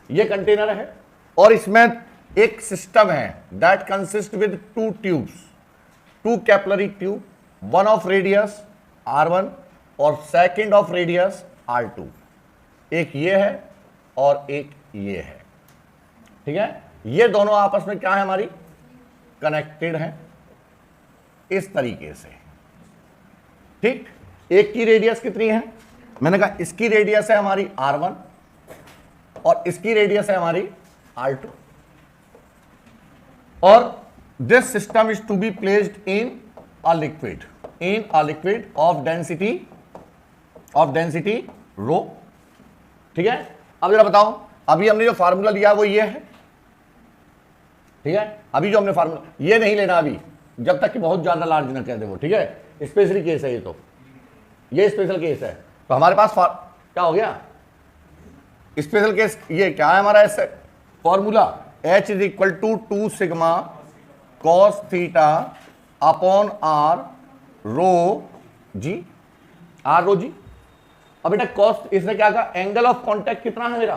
ये कंटेनर है और इसमें एक सिस्टम है that consist with two tubes, two capillary tube, one of radius R1 और सेकेंड ऑफ रेडियस R2। एक ये है और एक ये है, ठीक है। ये दोनों आपस में क्या है, हमारी कनेक्टेड हैं इस तरीके से, ठीक। एक की रेडियस कितनी है, मैंने कहा इसकी रेडियस है हमारी R1 और इसकी रेडियस है हमारी R2, और this system is to be placed in a liquid of density rho, ठीक है। अब जरा बताओ, अभी हमने जो फार्मूला लिया वो ये है, ठीक है। अभी जो हमने फार्मूला, ये नहीं लेना अभी जब तक कि बहुत ज्यादा लार्ज ना कह दे वो, ठीक है। स्पेशली केस है ये, तो ये स्पेशल केस है। तो हमारे पास क्या हो गया, स्पेशल केस ये क्या है हमारा ऐसे formula, H is equal to 2 sigma cos theta upon R rho g, R rho g. अब बेटा कॉस, इसने क्या कहा, एंगल ऑफ कॉन्टैक्ट कितना है मेरा,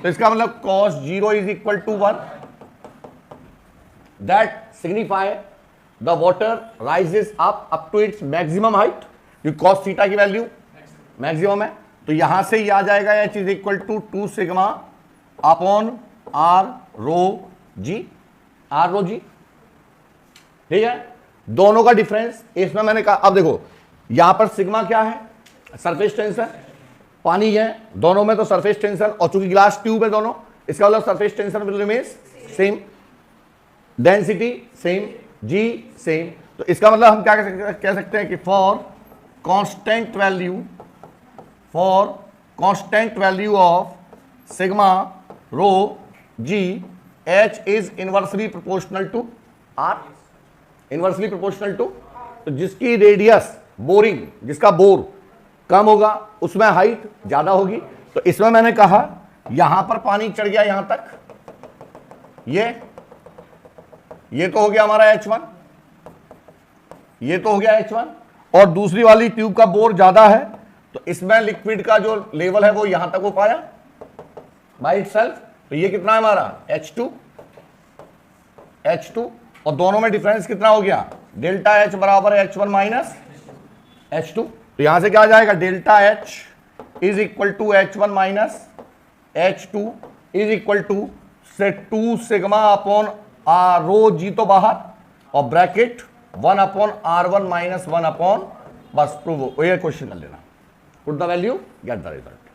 तो इसका मतलब cos 0 is equal to 1, that signify the water rises up to its maximum height, क्योंकि कॉस थीटा की वैल्यू मैक्सिमम है। तो यहां से ये आ जाएगा H is equal to 2 sigma upon R rho g, ठीक है। दोनों का डिफरेंस इसमें मैंने कहा, अब देखो यहां पर सिग्मा क्या है, सरफेस टेंशन, पानी है दोनों में तो सरफेस टेंशन, और चूंकि ग्लास ट्यूब है दोनों, इसका मतलब surface tension will remain same, density same, g same. तो इसका मतलब हम क्या कह सकते हैं कि for constant value of sigma rho g, H is inversely proportional to R, inversely proportional to, तो जिसकी रेडियस बोरिंग, जिसका बोर कम होगा उसमें हाइट ज्यादा होगी। तो इसमें मैंने कहा यहां पर पानी चढ़ गया यहां तक, ये तो हो गया हमारा H1, ये तो हो गया H1, और दूसरी वाली ट्यूब का बोर ज्यादा है, तो इसमें लिक्विड का जो लेवल है वो यहां तक हो पाया बाय इटसेल्फ। तो ये कितना है हमारा H2, और दोनों में डिफरेंस कितना हो गया, डेल्टा H बराबर है H1 माइनस H2। तो यहां से क्या आ जाएगा, delta H is equal to H1 minus H2 is equal to से 2 sigma upon R rho g तो बाहर, और bracket 1 upon R1 minus 1 upon, बस प्रूव, ये क्वेश्चन कर लेना, put the value get the result.